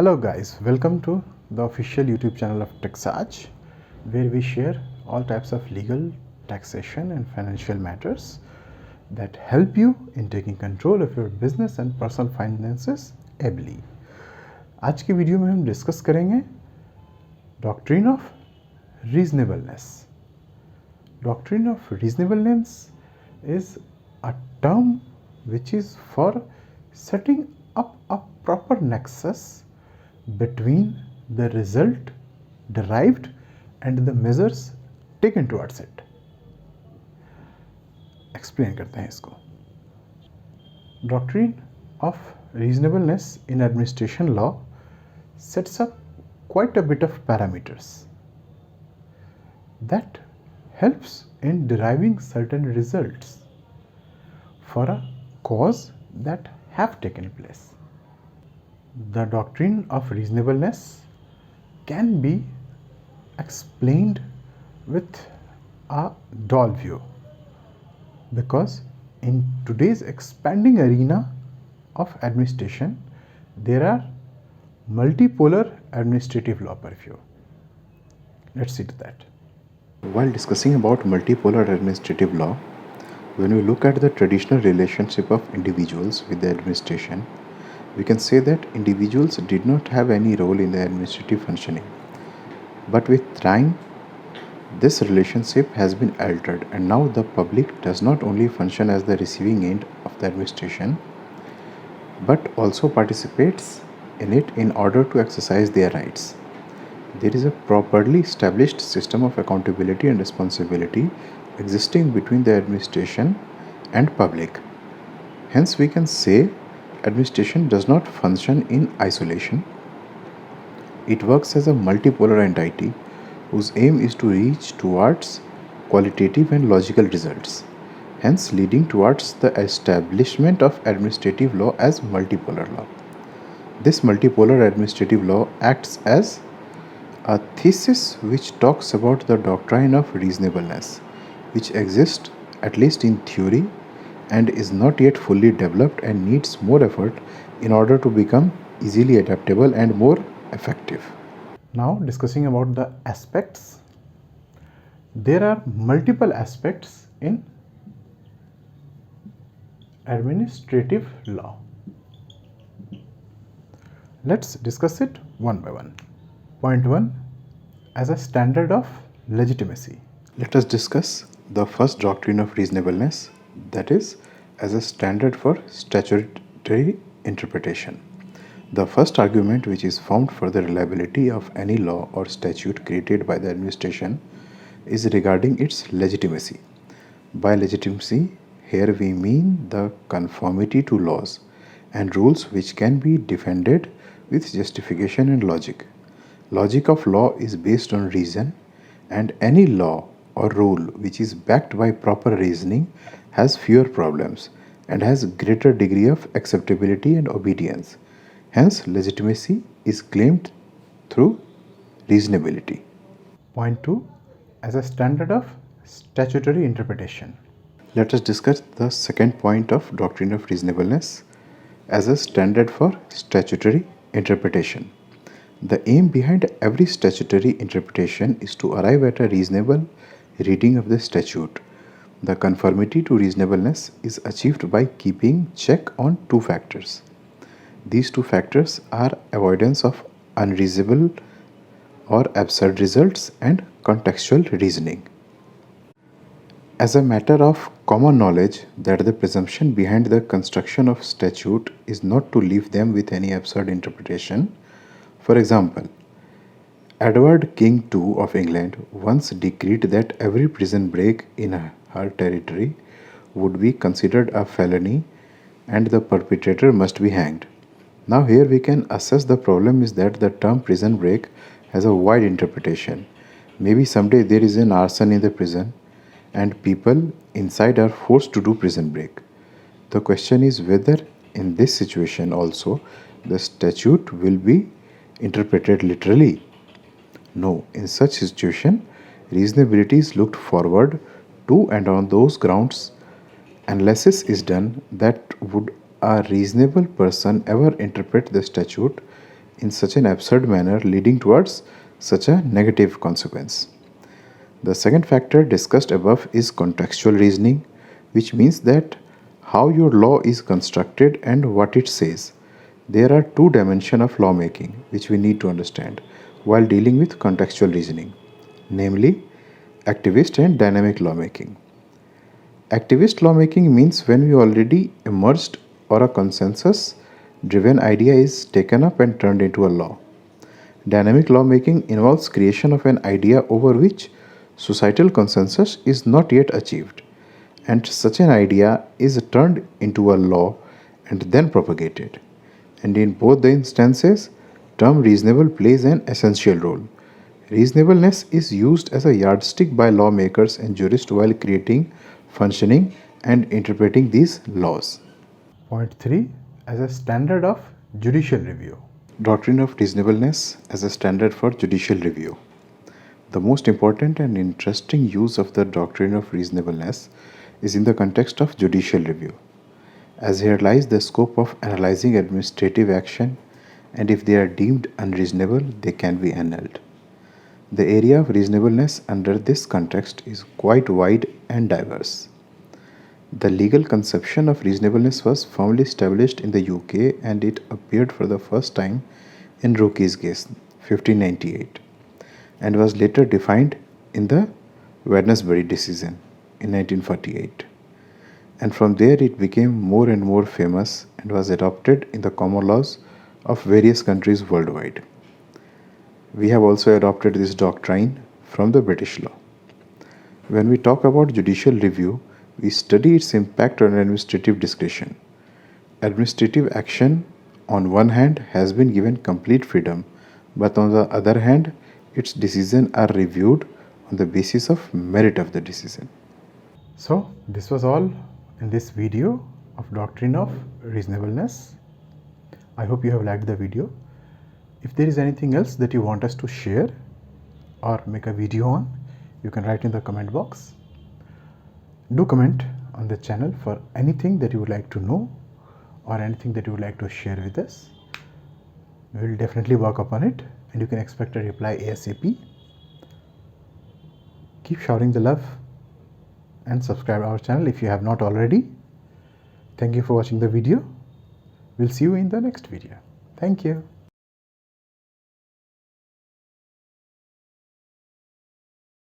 Hello guys, welcome to the official YouTube channel of TechSarge, where we share all types of legal, taxation and financial matters that help you in taking control of your business and personal finances ably. आज की video में हम discuss करेंगे doctrine of reasonableness. Doctrine of reasonableness is a term which is for setting up a proper nexus between the result derived and the measures taken towards it. Explain करते हैं इसको. Doctrine of reasonableness in administration law sets up quite a bit of parameters that helps in deriving certain results for a cause that have taken place. The doctrine of reasonableness can be explained with a doll view, because in today's expanding arena of administration there are multipolar administrative law purview. Let's see to that. While discussing about multipolar administrative law, when we look at the traditional relationship of individuals with the administration, we can say that individuals did not have any role in the administrative functioning. But with time, this relationship has been altered, and now the public does not only function as the receiving end of the administration, but also participates in it in order to exercise their rights. There is a properly established system of accountability and responsibility existing between the administration and public. Hence, we can say administration does not function in isolation. It works as a multipolar entity whose aim is to reach towards qualitative and logical results, hence leading towards the establishment of administrative law as multipolar law. This multipolar administrative law acts as a thesis which talks about the doctrine of reasonableness, which exists at least in theory and is not yet fully developed and needs more effort in order to become easily adaptable and more effective. Now discussing about the aspects. There are multiple aspects in administrative law. Let's discuss it one by one. Point 1. As a standard of legitimacy. Let us discuss the first doctrine of reasonableness, that is, as a standard for statutory interpretation. The first argument which is found for the reliability of any law or statute created by the administration is regarding its legitimacy. By legitimacy, here we mean the conformity to laws and rules which can be defended with justification and logic. Logic of law is based on reason, and any law or rule which is backed by proper reasoning has fewer problems and has greater degree of acceptability and obedience. Hence, legitimacy is claimed through reasonability. Point 2. As a standard of statutory interpretation. Let us discuss the second point of doctrine of reasonableness as a standard for statutory interpretation. The aim behind every statutory interpretation is to arrive at a reasonable reading of the statute. The conformity to reasonableness is achieved by keeping check on two factors. These two factors are avoidance of unreasonable or absurd results and contextual reasoning. As a matter of common knowledge that the presumption behind the construction of statute is not to leave them with any absurd interpretation. For example, Edward King II of England once decreed that every prison break in her territory would be considered a felony and the perpetrator must be hanged. Now here we can assess the problem is that the term prison break has a wide interpretation. Maybe someday there is an arson in the prison and people inside are forced to do prison break. The question is whether in this situation also the statute will be interpreted literally. No, in such situation, reasonability is looked forward to, and on those grounds, analysis is done that would a reasonable person ever interpret the statute in such an absurd manner, leading towards such a negative consequence. The second factor discussed above is contextual reasoning, which means that how your law is constructed and what it says. There are two dimensions of lawmaking which we need to understand while dealing with contextual reasoning, namely activist and dynamic lawmaking. Activist lawmaking means when we already emerged or a consensus driven idea is taken up and turned into a law. Dynamic lawmaking involves creation of an idea over which societal consensus is not yet achieved, and such an idea is turned into a law and then propagated. And in both the instances, term reasonable plays an essential role. Reasonableness is used as a yardstick by lawmakers and jurists while creating, functioning, and interpreting these laws. Point 3, as a standard of judicial review. Doctrine of Reasonableness as a standard for judicial review. The most important and interesting use of the doctrine of reasonableness is in the context of judicial review, as here lies the scope of analyzing administrative action, and if they are deemed unreasonable, they can be annulled. The area of reasonableness under this context is quite wide and diverse. The legal conception of reasonableness was firmly established in the UK and it appeared for the first time in Rookie's case, 1598, and was later defined in the Wednesbury decision in 1948. And from there it became more and more famous and was adopted in the common laws of various countries worldwide. We have also adopted this doctrine from the British law. When we talk about judicial review, we study its impact on administrative discretion. Administrative action, on one hand, has been given complete freedom, but on the other hand, its decisions are reviewed on the basis of merit of the decision. So, this was all in this video of Doctrine of Reasonableness. I hope you have liked the video. If there is anything else that you want us to share or make a video on, you can write in the comment box. Do comment on the channel for anything that you would like to know or anything that you would like to share with us. We will definitely work upon it and you can expect a reply ASAP. Keep showering the love and subscribe our channel if you have not already. Thank you for watching the video. We'll see you in the next video. Thank you.